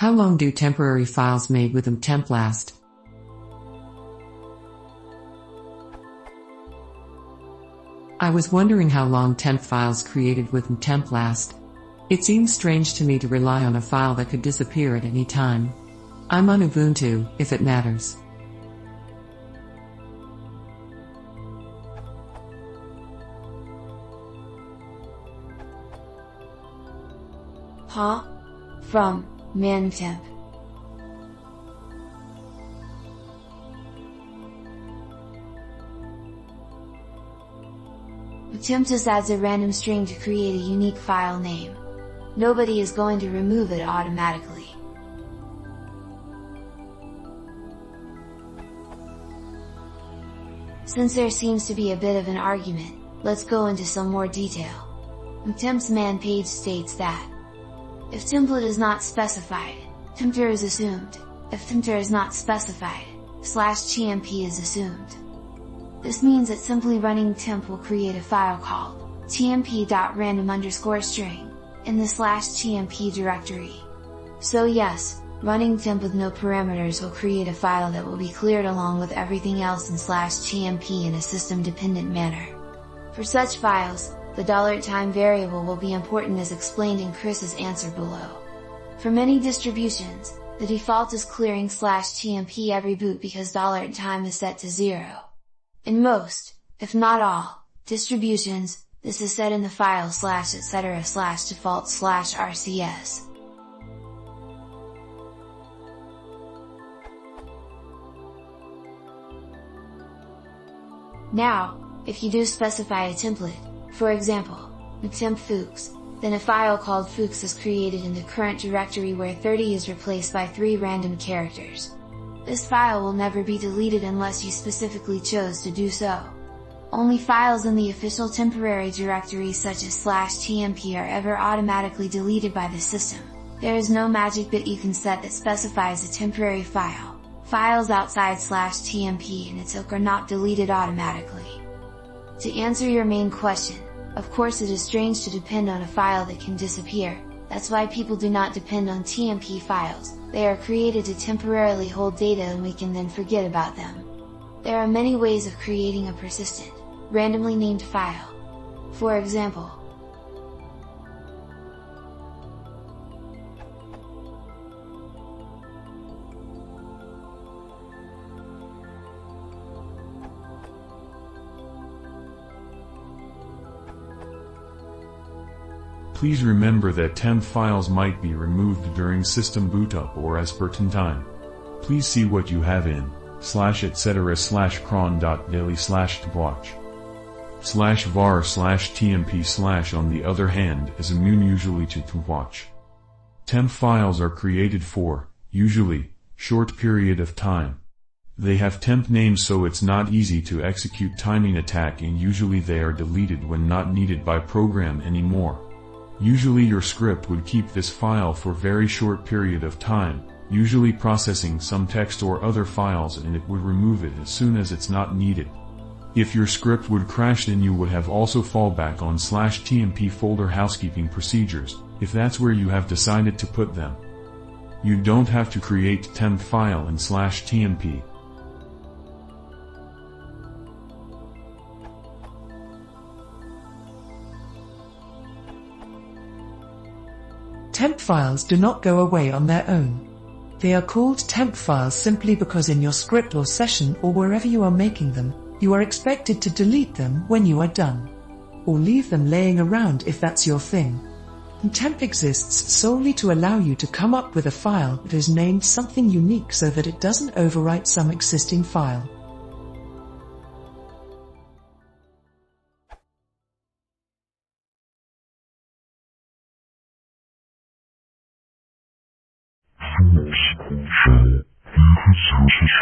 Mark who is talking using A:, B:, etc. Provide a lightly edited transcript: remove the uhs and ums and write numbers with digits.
A: How long do temporary files made with mktemp last? I was wondering how long temp files created with mktemp last. It seems strange to me to rely on a file that could disappear at any time. I'm on Ubuntu, if it matters.
B: Huh? From mktemp. Mktemp just adds a random string to create a unique file name. Nobody is going to remove it automatically. Since there seems to be a bit of an argument, let's go into some more detail. Mktemp's man page states that if template is not specified, tempter is assumed. If tempter is not specified, /tmp is assumed. This means that simply running temp will create a file called tmp.random_string in the /tmp directory. So yes, running temp with no parameters will create a file that will be cleared along with everything else in /tmp in a system-dependent manner. For such files, the $time variable will be important as explained in Chris's answer below. For many distributions, the default is clearing /tmp every boot because $time is set to 0. In most, if not all, distributions, this is set in the file /etc/default/rcs. Now, if you do specify a template, for example, mktemp fuchs, then a file called fuchs is created in the current directory where 30 is replaced by 3 random characters. This file will never be deleted unless you specifically chose to do so. Only files in the official temporary directory such as /tmp are ever automatically deleted by the system. There is no magic bit you can set that specifies a temporary file. Files outside /tmp and its hook are not deleted automatically. To answer your main question, of course it is strange to depend on a file that can disappear. That's why people do not depend on tmp files. They are created to temporarily hold data and we can then forget about them. There are many ways of creating a persistent, randomly named file. For example,
C: please remember that temp files might be removed during system bootup or as per time. Please see what you have in /etc/cron.daily/twatch /var/tmp/ on the other hand is immune usually to watch. Temp files are created for, usually, short period of time. They have temp names so it's not easy to execute timing attack and usually they are deleted when not needed by program anymore. Usually your script would keep this file for very short period of time, usually processing some text or other files, and it would remove it as soon as it's not needed. If your script would crash, then you would have also fallback on /tmp folder housekeeping procedures, if that's where you have decided to put them. You don't have to create temp file in /tmp.
A: Temp files do not go away on their own. They are called temp files simply because in your script or session or wherever you are making them, you are expected to delete them when you are done. Or leave them laying around if that's your thing. Temp exists solely to allow you to come up with a file that is named something unique so that it doesn't overwrite some existing file.
D: Unix control, wie viel Süßes